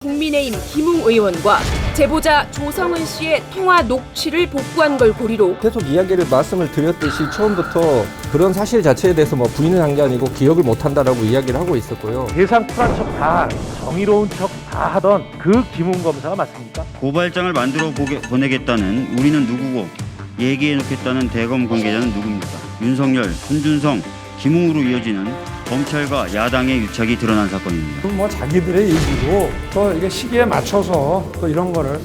국민의힘 김웅 의원과 제보자 조성은 씨의 통화 녹취를 복구한 걸 고리로 계속 말씀을 드렸듯이 처음부터 그런 사실 자체에 대해서 부인을 한 게 아니고 기억을 못한다라고 이야기를 하고 있었고요. 세상 쿨한 척 다 정의로운 척 다 하던 그 김웅 검사가 맞습니까? 고발장을 만들어 보내겠다는 우리는 누구고 얘기해놓겠다는 대검 관계자는 누굽니까? 윤석열, 손준성, 김웅으로 이어지는 검찰과 야당의 유착이 드러난 사건입니다. 자기들의 얘기고 또 이게 시기에 맞춰서 또 이런 거를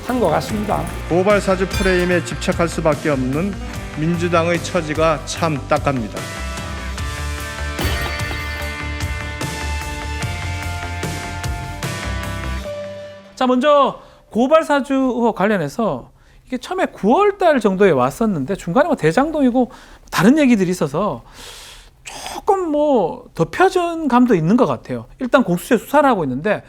한 것 같습니다. 고발 사주 프레임에 집착할 수밖에 없는 민주당의 처지가 참 딱합니다. 자, 먼저 고발 사주 의혹 관련해서 이게 처음에 9월 달 정도에 왔었는데 중간에 대장동이고 다른 얘기들이 있어서 조금 덮여진 감도 있는 것 같아요. 일단 공수처 수사를 하고 있는데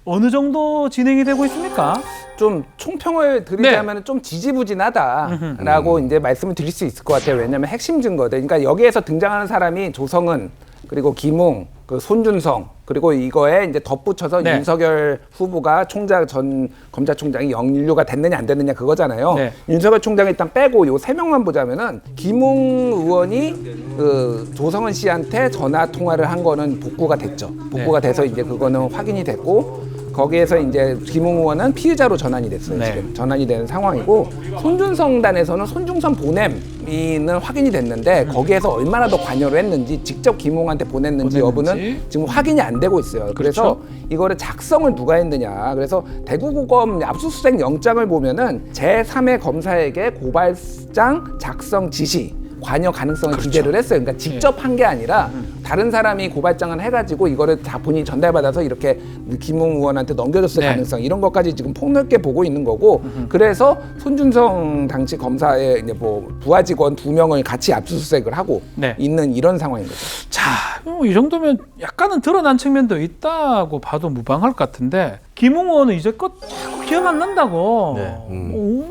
어느 정도 진행이 되고 있습니까? 좀 총평을 드리자면 좀 지지부진하다라고 이제 말씀을 드릴 수 있을 것 같아요. 왜냐하면 핵심 증거들. 그러니까 여기에서 등장하는 사람이 조성은 그리고 김웅, 그 손준성 그리고 이거에 이제 덧붙여서 윤석열 후보가 전 검찰총장이 영유가 됐느냐 안 됐느냐 그거잖아요. 윤석열 총장을 일단 빼고 요 세 명만 보자면은 김웅 의원이 그 조성은 씨한테 전화 통화를 한 거는 복구가 됐죠. 복구가 돼서 이제 그거는 확인이 됐고. 거기에서 이제 김웅 의원은 피의자로 전환이 됐어요. 지금 전환이 되는 상황이고 손준성단에서는 손중선 보냄이는 확인이 됐는데 거기에서 얼마나 더 관여를 했는지 직접 김웅한테 보냈는지 여부는 지금 확인이 안 되고 있어요. 그래서 이거를 작성을 누가 했느냐. 그래서 대구고검 압수수색 영장을 보면은 제3의 검사에게 고발장 작성 지시 관여 가능성을 기재를 했어요. 그러니까 직접 한 게 아니라 다른 사람이 고발장을 해가지고 이거를 다 본인이 전달받아서 이렇게 김웅 의원한테 넘겨줬을 가능성 이런 것까지 지금 폭넓게 보고 있는 거고 그래서 손준성 당시 검사의 이제 부하 직원 2명을 같이 압수수색을 하고 있는 이런 상황인 거죠. 자, 이 정도면 약간은 드러난 측면도 있다고 봐도 무방할 것 같은데 김웅 의원은 이제껏 자꾸 기억 안 난다고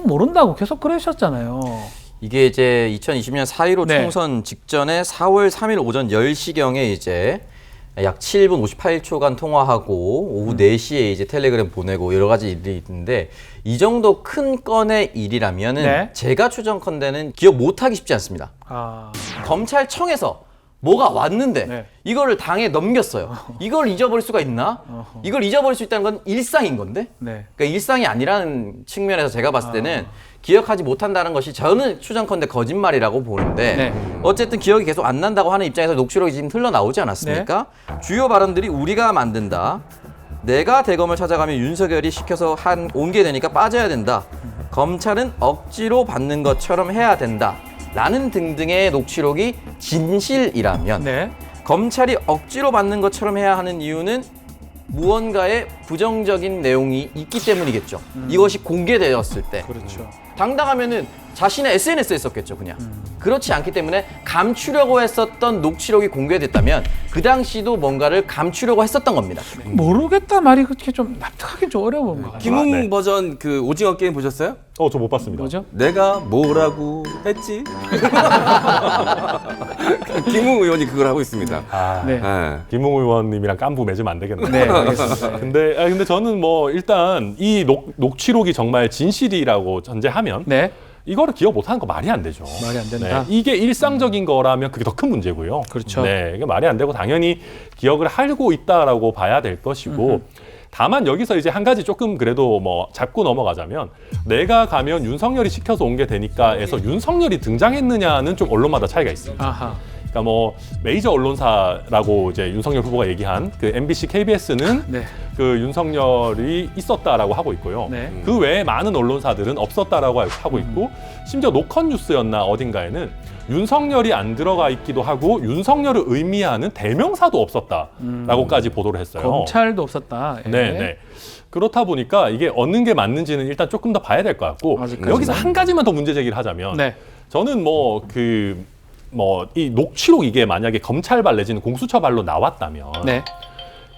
모른다고 계속 그러셨잖아요. 이게 이제 2020년 4.15 총선 직전에 4월 3일 오전 10시경에 이제 약 7분 58초간 통화하고 오후 4시에 이제 텔레그램 보내고 여러 가지 일이 있는데 이 정도 큰 건의 일이라면은 제가 추정컨대는 기억 못하기 쉽지 않습니다. 검찰청에서 뭐가 왔는데 이거를 당에 넘겼어요. 이걸 잊어버릴 수가 있나? 이걸 잊어버릴 수 있다는 건 일상인 건데? 그러니까 일상이 아니라는 측면에서 제가 봤을 때는 기억하지 못한다는 것이 저는 추정컨대 거짓말이라고 보는데 어쨌든 기억이 계속 안 난다고 하는 입장에서 녹취록이 지금 흘러나오지 않았습니까? 주요 발언들이 우리가 만든다. 내가 대검을 찾아가면 윤석열이 시켜서 온 게 되니까 빠져야 된다. 검찰은 억지로 받는 것처럼 해야 된다. 라는 등등의 녹취록이 진실이라면 검찰이 억지로 받는 것처럼 해야 하는 이유는 무언가의 부정적인 내용이 있기 때문이겠죠. 이것이 공개되었을 때. 당당하면은 자신의 SNS에 썼겠죠, 그냥. 그렇지 않기 때문에 감추려고 했었던 녹취록이 공개됐다면 그 당시도 뭔가를 감추려고 했었던 겁니다. 모르겠다 말이 그렇게 좀 납득하기 좀 어려운 것 같아요. 김웅 버전 그 오징어 게임 보셨어요? 저 못 봤습니다. 뭐죠? 내가 뭐라고 했지? 김웅 의원이 그걸 하고 있습니다. 김웅 의원님이랑 깐부 맺으면 안 되겠네요. 네, 알겠습니다. 근데 저는 일단 이 녹취록이 정말 진실이라고 전제하면 이거를 기억 못하는 거 말이 안 되죠. 말이 안 된다. 이게 일상적인 거라면 그게 더 큰 문제고요. 그렇죠. 이게 말이 안 되고 당연히 기억을 하고 있다라고 봐야 될 것이고 다만 여기서 이제 한 가지 조금 그래도 짚고 넘어가자면 내가 가면 윤석열이 시켜서 온 게 되니까에서 윤석열이 등장했느냐는 좀 언론마다 차이가 있습니다. 그러니까 메이저 언론사라고 이제 윤석열 후보가 얘기한 그 MBC, KBS는 그 윤석열이 있었다라고 하고 있고요. 그 외에 많은 언론사들은 없었다라고 하고 있고 심지어 노컷뉴스였나 어딘가에는 윤석열이 안 들어가 있기도 하고 윤석열을 의미하는 대명사도 없었다라고까지 보도를 했어요. 검찰도 없었다. 그렇다 보니까 이게 어느 게 맞는지는 일단 조금 더 봐야 될 것 같고 여기서 한 가지만 더 문제 제기를 하자면 저는 이 녹취록 이게 만약에 검찰발 내지는 공수처발로 나왔다면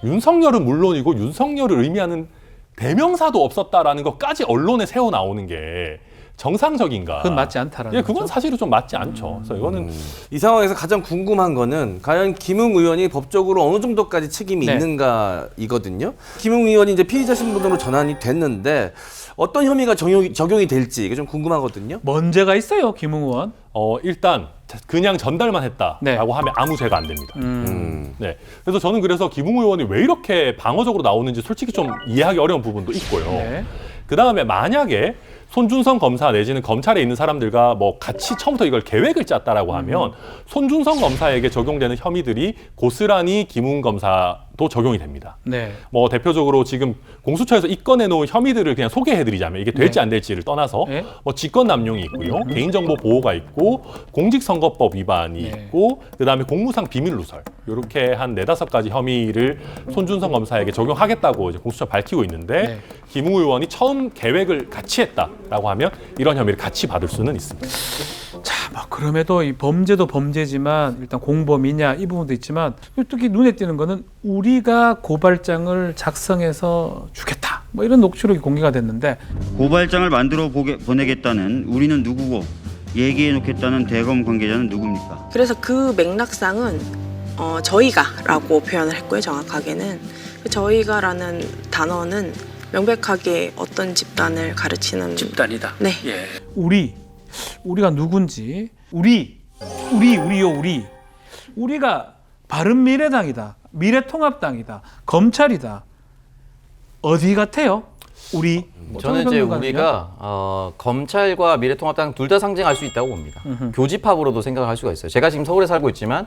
윤석열은 물론이고 윤석열을 의미하는 대명사도 없었다라는 것까지 언론에 새어 나오는 게 정상적인가? 그건 맞지 않다라는 예, 그건 거죠? 사실은 좀 맞지 않죠. 그래서 이거는 이 상황에서 가장 궁금한 거는 과연 김웅 의원이 법적으로 어느 정도까지 책임이 네. 있는가이거든요. 김웅 의원이 이제 피의자 신분으로 전환이 됐는데 어떤 혐의가 적용이 될지 이게 좀 궁금하거든요. 문제가 있어요, 김웅 의원. 일단 그냥 전달만 했다라고 네. 하면 아무 죄가 안 됩니다. 네. 그래서 저는 그래서 김웅 의원이 왜 이렇게 방어적으로 나오는지 솔직히 좀 이해하기 어려운 부분도 있고요. 네. 그 다음에 만약에 손준성 검사 내지는 검찰에 있는 사람들과 뭐 같이 처음부터 이걸 계획을 짰다라고 하면 손준성 검사에게 적용되는 혐의들이 고스란히 김웅 검사도 적용이 됩니다. 네. 뭐 대표적으로 지금 공수처에서 입건해 놓은 혐의들을 그냥 소개해드리자면 이게 될지 네. 안 될지를 떠나서 네. 뭐 직권남용이 있고요, 개인정보 보호가 있고, 공직선거법 위반이 네. 있고, 그다음에 공무상 비밀누설 이렇게 한 4-5가지 혐의를 손준성 검사에게 적용하겠다고 이제 공수처 밝히고 있는데 네. 김웅 의원이 처음 계획을 같이 했다라고 하면 이런 혐의를 같이 받을 수는 있습니다. 자, 뭐 그럼에도 이 범죄도 범죄지만 일단 공범이냐 이 부분도 있지만 특히 눈에 띄는 거는 우리가 고발장을 작성해서 주겠다. 뭐 이런 녹취록이 공개가 됐는데 고발장을 만들어 보내겠다는 우리는 누구고 얘기해 놓겠다는 대검 관계자는 누굽니까? 그래서 그 맥락상은 저희가라고 표현을 했고요. 정확하게는 그 저희가라는 단어는 명백하게 어떤 집단을 가르치는 집단이다. 네. 예. 우리가 누군지 우리가 바른미래당이다, 미래통합당이다, 검찰이다. 어디 같아요? 우리. 저는 이제 우리가 검찰과 미래통합당 둘 다 상징할 수 있다고 봅니다. 교집합으로도 생각을 할 수가 있어요. 제가 지금 서울에 살고 있지만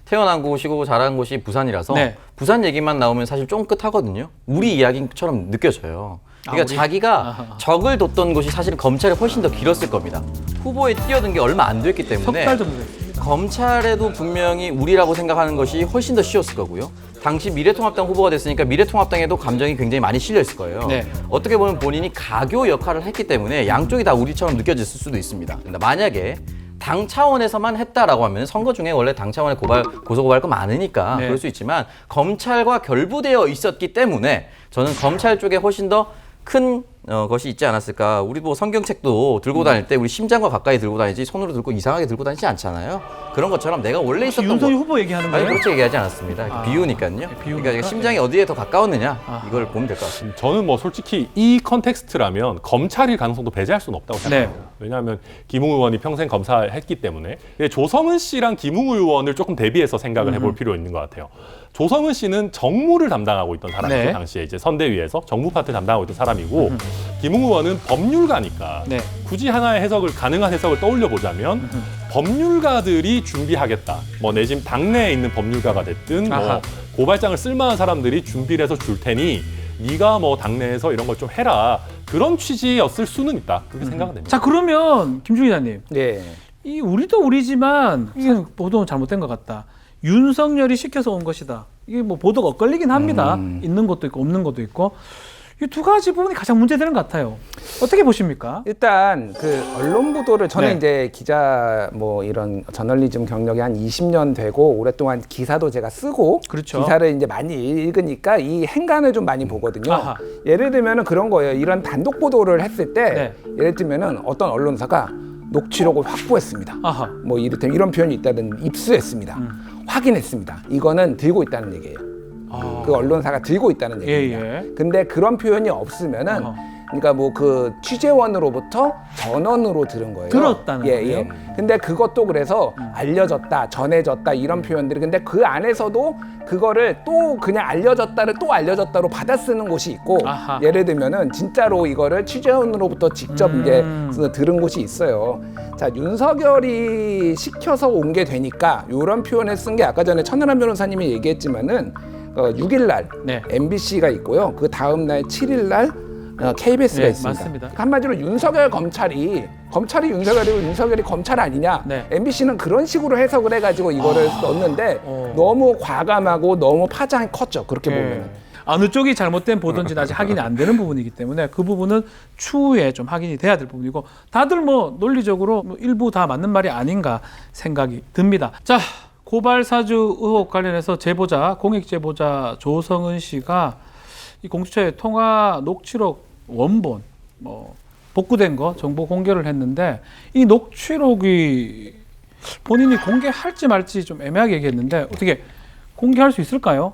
태어난 곳이고 자란 곳이 부산이라서 네. 부산 얘기만 나오면 사실 쫑긋하거든요. 우리 이야기처럼 느껴져요. 그러니까 자기가 적을 뒀던 곳이 사실은 검찰이 훨씬 더 길었을 겁니다. 후보에 뛰어든 게 얼마 안 됐기 때문에 석 달 정도 됐습니다. 검찰에도 분명히 우리라고 생각하는 것이 훨씬 더 쉬웠을 거고요. 당시 미래통합당 후보가 됐으니까 미래통합당에도 감정이 굉장히 많이 실려 있을 거예요. 네. 어떻게 보면 본인이 가교 역할을 했기 때문에 양쪽이 다 우리처럼 느껴졌을 수도 있습니다. 만약에 당 차원에서만 했다라고 하면 선거 중에 원래 당 차원의 고소고발 거 많으니까 네. 그럴 수 있지만 검찰과 결부되어 있었기 때문에 저는 검찰 쪽에 훨씬 더 큰 것이 있지 않았을까. 우리 뭐 성경책도 들고 다닐 때 우리 심장과 가까이 들고 다니지 손으로 들고 이상하게 들고 다니지 않잖아요. 그런 것처럼 내가 원래 있었던 윤석열 후보 얘기하는 거예요? 아니 그렇게 얘기하지 않았습니다. 비유니까요. 그러니까 심장이 어디에 더 가까웠느냐 이걸 보면 될 것 같습니다. 저는 뭐 솔직히 이 컨텍스트라면 검찰일 가능성도 배제할 수는 없다고 생각합니다. 네. 왜냐하면 김웅 의원이 평생 검사했기 때문에 조성은 씨랑 김웅 의원을 조금 대비해서 생각을 해볼 필요 있는 것 같아요. 조성은 씨는 정무를 담당하고 있던 사람이죠. 네. 당시에 이제 선대위에서 정무 파트 담당하고 있던 사람이고 김웅 의원은 법률가니까 네. 굳이 하나의 가능한 해석을 떠올려 보자면 법률가들이 준비하겠다. 뭐 내지는 당내에 있는 법률가가 됐든 뭐 고발장을 쓸만한 사람들이 준비를 해서 줄 테니 네가 뭐 당내에서 이런 걸 좀 해라. 그런 취지였을 수는 있다. 그렇게 생각은 됩니다. 자, 그러면 김준희 기자님. 네. 이 우리도 우리지만 이게 보도는 잘못된 것 같다. 윤석열이 시켜서 온 것이다. 이게 뭐 보도가 엇갈리긴 합니다. 있는 것도 있고 없는 것도 있고. 이 두 가지 부분이 가장 문제되는 것 같아요. 어떻게 보십니까? 일단 그 언론 보도를 저는 네. 이제 기자 뭐 이런 저널리즘 경력이 한 20년 되고 오랫동안 기사도 제가 쓰고 그렇죠. 기사를 이제 많이 읽으니까 이 행간을 좀 많이 보거든요. 아하. 예를 들면은 그런 거예요. 이런 단독 보도를 했을 때 네. 예를 들면은 어떤 언론사가 녹취록을 확보했습니다. 아하. 뭐 이를테면 이런 표현이 있다든 입수했습니다. 확인했습니다. 이거는 들고 있다는 얘기예요. 그 언론사가 들고 있다는 얘기입니다. 예. 근데 그런 표현이 없으면은 그러니까 뭐 그 취재원으로부터 전원으로 들은 거예요. 들었다는 거예요? 근데 그것도 그래서 알려졌다, 전해졌다 이런 표현들이 근데 그 안에서도 그거를 또 그냥 알려졌다를 또 알려졌다로 받아 쓰는 곳이 있고 아하. 예를 들면은 진짜로 이거를 취재원으로부터 직접 이제 들은 곳이 있어요. 자, 윤석열이 시켜서 온 게 되니까 이런 표현을 쓴 게 아까 전에 천하람 변호사님이 얘기했지만은 6일 날 네. MBC가 있고요. 그 다음 날 7일 날 KBS가 네, 있습니다. 맞습니다. 한마디로 윤석열 검찰이 윤석열이고 윤석열이 검찰 아니냐. 네. MBC는 그런 식으로 해석을 해가지고 이거를 넣었는데 너무 과감하고 너무 파장이 컸죠. 그렇게 보면은. 어느 쪽이 잘못된 보도인지는 아직 확인이 안 되는 부분이기 때문에 그 부분은 추후에 좀 확인이 돼야 될 부분이고 다들 뭐 논리적으로 뭐 일부 다 맞는 말이 아닌가 생각이 듭니다. 자, 고발 사주 의혹 관련해서 공익 제보자 조성은 씨가 이 공수처의 통화 녹취록 원본 뭐 복구된 거 정보 공개를 했는데 이 녹취록이 본인이 공개할지 말지 좀 애매하게 얘기했는데 어떻게 공개할 수 있을까요?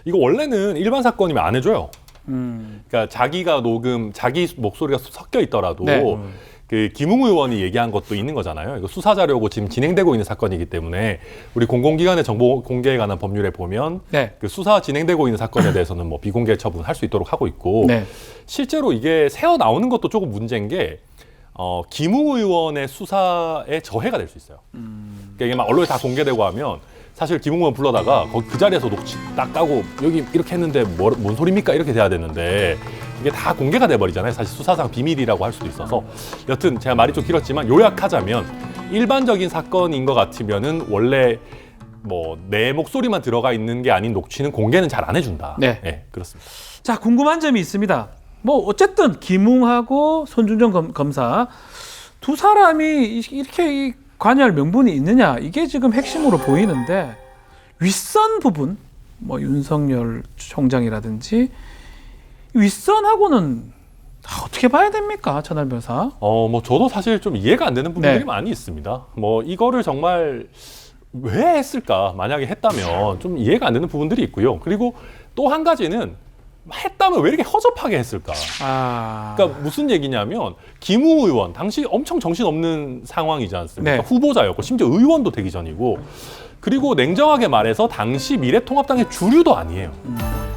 이거 원래는 일반 사건이면 안 해줘요. 그러니까 자기가 녹음, 자기 목소리가 섞여 있더라도 네. 그 김웅 의원이 얘기한 것도 있는 거잖아요. 이거 수사 자료고 지금 진행되고 있는 사건이기 때문에 우리 공공기관의 정보 공개에 관한 법률에 보면 네. 그 수사 진행되고 있는 사건에 대해서는 뭐 비공개 처분할 수 있도록 하고 있고 네. 실제로 이게 새어 나오는 것도 조금 문제인 게 김웅 의원의 수사에 저해가 될 수 있어요. 그러니까 이게 막 언론에 다 공개되고 하면 사실 김웅 의원 불러다가 거기 그 자리에서 녹취 딱 까고 여기 이렇게 했는데 뭔 소리입니까? 이렇게 돼야 되는데 이게 다 공개가 돼버리잖아요. 사실 수사상 비밀이라고 할 수도 있어서 여튼 제가 말이 좀 길었지만 요약하자면 일반적인 사건인 것 같으면은 원래 뭐 내 목소리만 들어가 있는 게 아닌 녹취는 공개는 잘 안 해준다. 네. 네, 그렇습니다. 자, 궁금한 점이 있습니다. 뭐 어쨌든 김웅하고 손준성 검사 두 사람이 이렇게 관여할 명분이 있느냐 이게 지금 핵심으로 보이는데 윗선 부분 뭐 윤석열 총장이라든지 윗선하고는 어떻게 봐야 됩니까, 천할 변호사? 뭐 저도 사실 좀 이해가 안 되는 부분들이 네. 많이 있습니다. 뭐 이거를 정말 왜 했을까? 만약에 했다면 좀 이해가 안 되는 부분들이 있고요. 그리고 또 한 가지는 했다면 왜 이렇게 허접하게 했을까? 그러니까 무슨 얘기냐면 김웅 의원 당시 엄청 정신없는 상황이지 않습니까? 네. 후보자였고 심지어 의원도 되기 전이고 그리고 냉정하게 말해서 당시 미래통합당의 주류도 아니에요.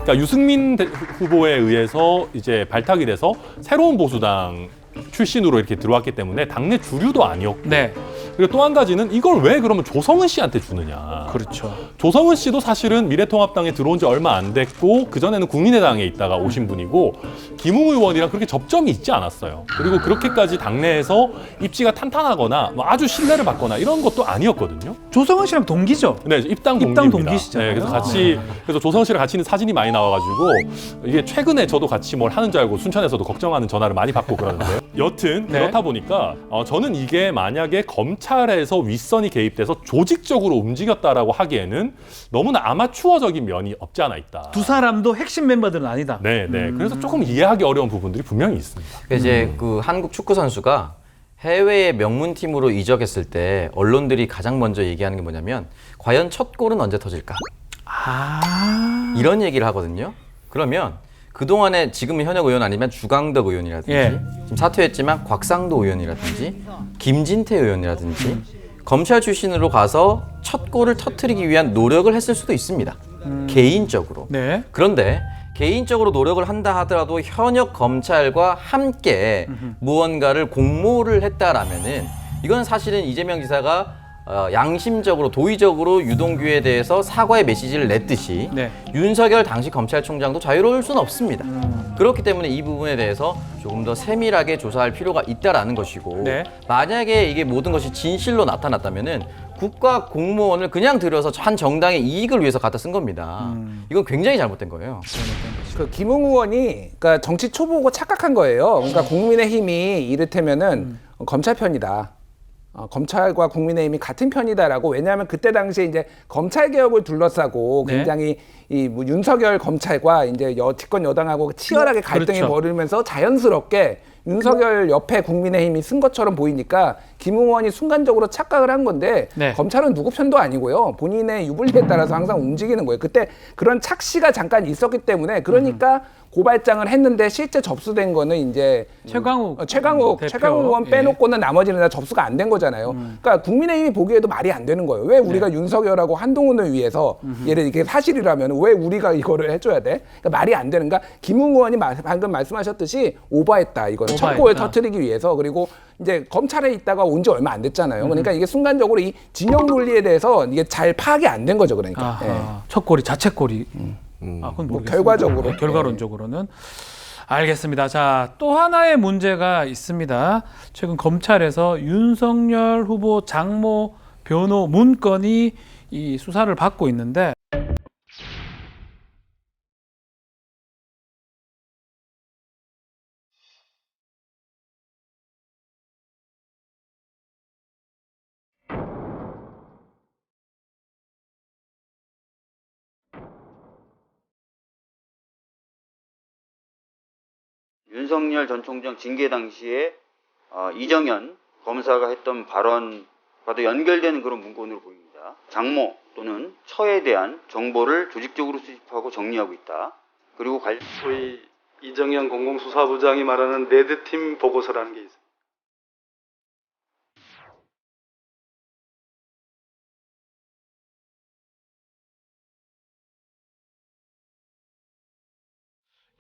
그러니까 유승민 후보에 의해서 이제 발탁이 돼서 새로운 보수당 출신으로 이렇게 들어왔기 때문에 당내 주류도 아니었고 네. 그리고 또 한 가지는 이걸 왜 그러면 조성은 씨한테 주느냐. 그렇죠. 조성은 씨도 사실은 미래통합당에 들어온 지 얼마 안 됐고 그전에는 국민의당에 있다가 오신 분이고 김웅 의원이랑 그렇게 접점이 있지 않았어요. 그리고 그렇게까지 당내에서 입지가 탄탄하거나 뭐 아주 신뢰를 받거나 이런 것도 아니었거든요. 조성은 씨랑 동기죠? 네, 입당 동기시잖아요. 네, 그래서 같이 그래서 조성은 씨랑 같이 있는 사진이 많이 나와가지고 이게 최근에 저도 같이 뭘 하는 줄 알고 순천에서도 걱정하는 전화를 많이 받고 그러는데요. 여튼 네. 그렇다 보니까 저는 이게 만약에 검찰에서 윗선이 개입돼서 조직적으로 움직였다라고 하기에는 너무나 아마추어적인 면이 없지 않아 있다. 두 사람도 핵심 멤버들은 아니다. 네, 네. 그래서 조금 이해하기 어려운 부분들이 분명히 있습니다. 이제 그 한국 축구 선수가 해외의 명문팀으로 이적했을 때 언론들이 가장 먼저 얘기하는 게 뭐냐면 과연 첫 골은 언제 터질까? 이런 얘기를 하거든요. 그러면 그동안에 지금은 현역 의원 아니면 주강덕 의원이라든지 예. 지금 사퇴했지만 곽상도 의원이라든지 김진태 의원이라든지 검찰 출신으로 가서 첫 골을 터뜨리기 위한 노력을 했을 수도 있습니다. 개인적으로. 네. 그런데 개인적으로 노력을 한다 하더라도 현역 검찰과 함께 무언가를 공모를 했다라면은 이건 사실은 이재명 지사가 양심적으로 도의적으로 유동규에 대해서 사과의 메시지를 냈듯이 네. 윤석열 당시 검찰총장도 자유로울 수는 없습니다. 그렇기 때문에 이 부분에 대해서 조금 더 세밀하게 조사할 필요가 있다라는 것이고 네. 만약에 이게 모든 것이 진실로 나타났다면은 국가 공무원을 그냥 들여서 한 정당의 이익을 위해서 갖다 쓴 겁니다. 이건 굉장히 잘못된 거예요. 그 김웅 의원이 그러니까 정치 초보고 착각한 거예요. 그러니까 국민의힘이 이를테면은 검찰 편이다. 검찰과 국민의힘이 같은 편이다라고. 왜냐하면 그때 당시에 이제 검찰 개혁을 둘러싸고 네. 굉장히 이 뭐 윤석열 검찰과 이제 집권 여당하고 치열하게 갈등이 그렇죠. 벌이면서 자연스럽게 윤석열 옆에 국민의힘이 쓴 것처럼 보이니까 김웅 의원이 순간적으로 착각을 한 건데 네. 검찰은 누구 편도 아니고요. 본인의 유불리에 따라서 항상 움직이는 거예요. 그때 그런 착시가 잠깐 있었기 때문에 그러니까 고발장을 했는데 실제 접수된 거는 이제 최강욱 최강욱 대표. 의원 빼놓고는 나머지는 다 접수가 안 된 거잖아요. 그러니까 국민의힘이 보기에도 말이 안 되는 거예요. 왜 우리가 윤석열하고 한동훈을 위해서 예를 이게 사실이라면 왜 우리가 이거를 해줘야 돼? 그러니까 말이 안 되는. 그러니까 김웅 의원이 방금 말씀하셨듯이 오버했다. 이거는 첫 골을 터뜨리기 위해서. 그리고 이제 검찰에 있다가 온 지 얼마 안 됐잖아요. 그러니까 이게 순간적으로 이 진영 논리에 대해서 이게 잘 파악이 안 된 거죠. 그러니까. 예. 첫 골이 자책골이. 그건 뭐 결과적으로. 결과론적으로는 알겠습니다. 자, 또 하나의 문제가 있습니다. 최근 검찰에서 윤석열 후보 장모 변호 문건이 이 수사를 받고 있는데 윤석열 전 총장 징계 당시에 이정현 검사가 했던 발언과도 연결되는 그런 문건으로 보입니다. 장모 또는 처에 대한 정보를 조직적으로 수집하고 정리하고 있다. 그리고 소위 이정현 공공수사부장이 말하는 레드팀 보고서라는 게 있습니다.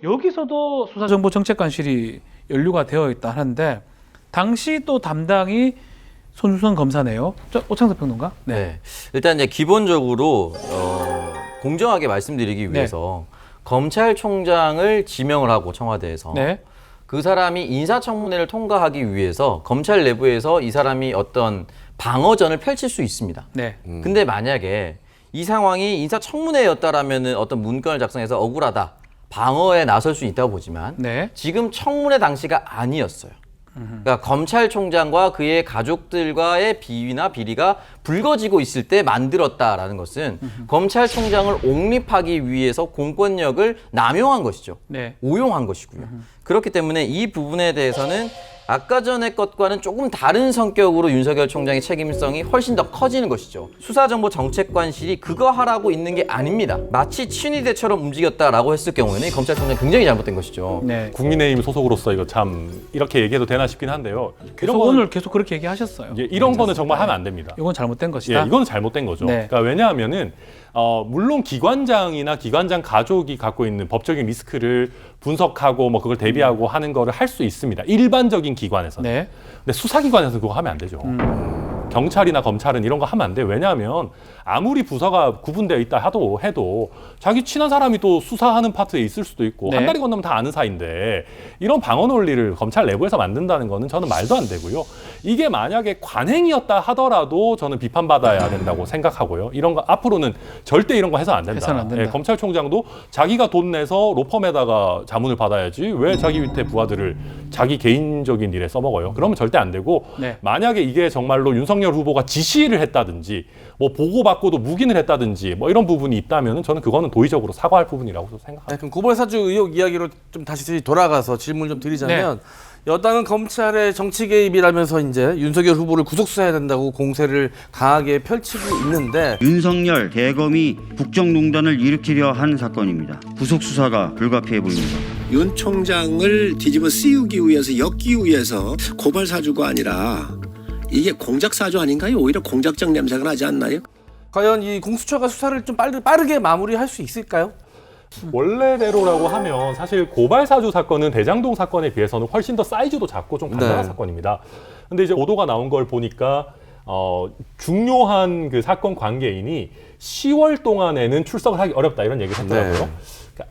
여기서도 수사정보정책관실이 연루가 되어 있다 하는데 당시 또 담당이 손준성 검사네요. 오창석 평론가? 네. 일단 이제 기본적으로 공정하게 말씀드리기 위해서 검찰총장을 지명을 하고 청와대에서 그 사람이 인사청문회를 통과하기 위해서 검찰 내부에서 이 사람이 어떤 방어전을 펼칠 수 있습니다. 근데 만약에 이 상황이 인사청문회였다라면은 어떤 문건을 작성해서 억울하다. 방어에 나설 수 있다고 보지만 지금 청문회 당시가 아니었어요. 그러니까 검찰총장과 그의 가족들과의 비위나 비리가 불거지고 있을 때 만들었다라는 것은 검찰총장을 옹립하기 위해서 공권력을 남용한 것이죠. 오용한 것이고요. 그렇기 때문에 이 부분에 대해서는 아까 전의 것과는 조금 다른 성격으로 윤석열 총장의 책임성이 훨씬 더 커지는 것이죠. 수사정보정책관실이 그거 하라고 있는 게 아닙니다. 마치 친위대처럼 움직였다라고 했을 경우에는 검찰총장이 굉장히 잘못된 것이죠. 국민의힘 소속으로서 이거 참 이렇게 얘기해도 되나 싶긴 한데요. 계속 오늘 계속 그렇게 얘기하셨어요. 이런 거는 정말 하면 안 됩니다. 이건 잘못된 것이다. 이건 잘못된 거죠. 그러니까 왜냐하면은 물론 기관장이나 기관장 가족이 갖고 있는 법적인 리스크를 분석하고 뭐 그걸 대비하고 하는 거를 할 수 있습니다. 일반적인 기관에서는. 근데 수사기관에서는 그거 하면 안 되죠. 경찰이나 검찰은 이런 거 하면 안 돼요. 왜냐하면 아무리 부서가 구분되어 있다 해도 자기 친한 사람이 또 수사하는 파트에 있을 수도 있고 한 다리 건너면 다 아는 사이인데 이런 방어 논리를 검찰 내부에서 만든다는 거는 저는 말도 안 되고요. 이게 만약에 관행이었다 하더라도 저는 비판받아야 된다고 생각하고요. 이런 거 앞으로는 절대 이런 거 해서는 안 된다. 해서는 안 된다. 검찰총장도 자기가 돈 내서 로펌에다가 자문을 받아야지 왜 자기 밑에 부하들을 자기 개인적인 일에 써먹어요. 그러면 절대 안 되고 만약에 이게 정말로 윤석열 후보가 지시를 했다든지 뭐 보고받고도 묵인을 했다든지 뭐 이런 부분이 있다면 저는 그거는 도의적으로 사과할 부분이라고 생각합니다. 그럼 고발사주 의혹 이야기로 좀 다시 돌아가서 질문 좀 드리자면 여당은 검찰의 정치 개입이라면서 이제 윤석열 후보를 구속수사해야 된다고 공세를 강하게 펼치고 있는데 윤석열 대검이 국정농단을 일으키려 한 사건입니다. 구속수사가 불가피해 보입니다. 윤 총장을 뒤집어 씌우기 위해서 엮기 위해서 고발사주가 아니라 이게 공작사주 아닌가요? 오히려 공작적 냄새가 나지 않나요? 과연 이 공수처가 수사를 좀 빠르게 마무리할 수 있을까요? 원래대로라고 하면 사실 고발사주 사건은 대장동 사건에 비해서는 훨씬 더 사이즈도 작고 좀 간단한 사건입니다. 근데 이제 보도가 나온 걸 보니까 중요한 그 사건 관계인이 10월 동안에는 출석을 하기 어렵다 이런 얘기를 했더라고요.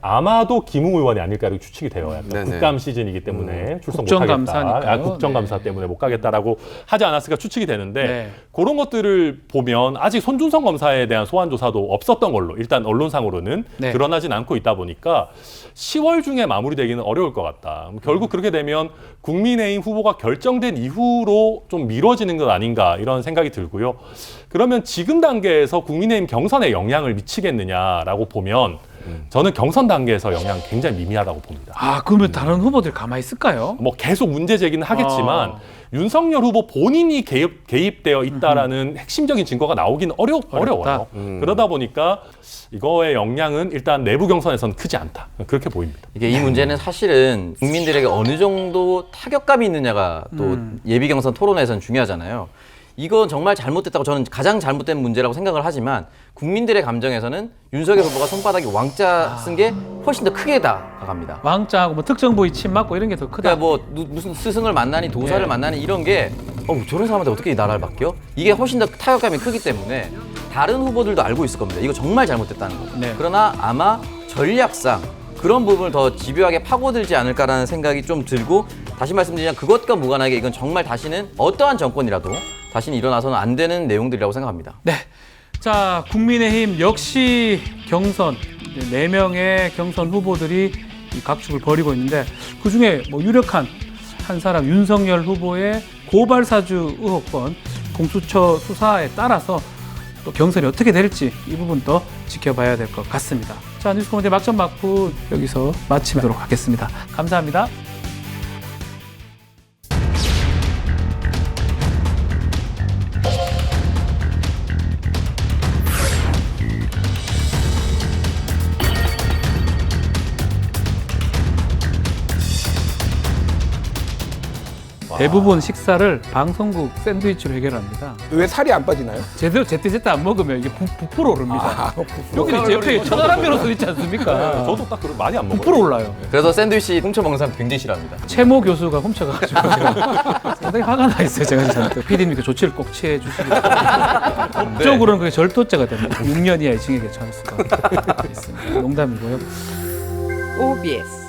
아마도 김웅 의원이 아닐까 이렇게 추측이 돼요. 약간 국감 시즌이기 때문에 출석 못하겠다. 국정감사 때문에 못 가겠다라고 하지 않았을까 추측이 되는데 그런 것들을 보면 아직 손준성 검사에 대한 소환 조사도 없었던 걸로 일단 언론상으로는 드러나진 않고 있다 보니까 10월 중에 마무리되기는 어려울 것 같다. 결국 그렇게 되면 국민의힘 후보가 결정된 이후로 좀 미뤄지는 것 아닌가 이런 생각이 들고요. 그러면 지금 단계에서 국민의힘 경선에 영향을 미치겠느냐라고 보면 저는 경선 단계에서 영향 굉장히 미미하다고 봅니다. 그러면 다른 후보들 가만히 있을까요? 뭐 계속 문제 제기는 하겠지만 윤석열 후보 본인이 개입되어 있다라는 핵심적인 증거가 나오긴 어려워요. 그러다 보니까 이거의 영향은 일단 내부 경선에서는 크지 않다. 그렇게 보입니다. 이게 이 문제는 사실은 국민들에게 어느 정도 타격감이 있느냐가 또 예비 경선 토론에서는 중요하잖아요. 이건 정말 잘못됐다고 저는 가장 잘못된 문제라고 생각을 하지만 국민들의 감정에서는 윤석열 후보가 손바닥에 왕자 쓴 게 훨씬 더 크게 다가갑니다. 왕자하고 뭐 특정부위 침 맞고 이런 게 더 크다. 그러니까 뭐 무슨 스승을 만나니 도사를 만나니 이런 게 저런 사람한테 어떻게 이 나라를 맡겨? 이게 훨씬 더 타격감이 크기 때문에 다른 후보들도 알고 있을 겁니다. 이거 정말 잘못됐다는 거. 그러나 아마 전략상 그런 부분을 더 집요하게 파고들지 않을까라는 생각이 좀 들고 다시 말씀드리면 그것과 무관하게 이건 정말 다시는 어떠한 정권이라도 다시는 일어나서는 안 되는 내용들이라고 생각합니다. 자, 국민의힘 역시 경선 4명의 경선 후보들이 이 각축을 벌이고 있는데 그중에 뭐 유력한 한 사람 윤석열 후보의 고발사주 의혹권 공수처 수사에 따라서 또 경선이 어떻게 될지 이 부분도 지켜봐야 될 것 같습니다. 자, 뉴스코멘트 막전 막부 여기서 마치도록 하겠습니다. 감사합니다. 대부분 식사를 방송국 샌드위치로 해결합니다. 왜 살이 안 빠지나요? 제대로 제때 안 먹으면 이게 부풀어 오릅니다. 여기 이제 옆에 천하람 변호사 있지 않습니까? 저도 딱 그런 많이 안 먹어요. 부풀어 올라요. 그래서 샌드위치 훔쳐 먹는 사람 굉장히 싫어합니다. 최모 교수가 훔쳐가지고 제가 상당히 화가 나 있어요. 제가 잔뜩 PD님 그 조치를 꼭 취해 주시기 바랍니다. 법적으로는 그게 절도죄가 됩니다. 6년 이하의 징역의 찬스가 있습니다. 농담이고요. OBS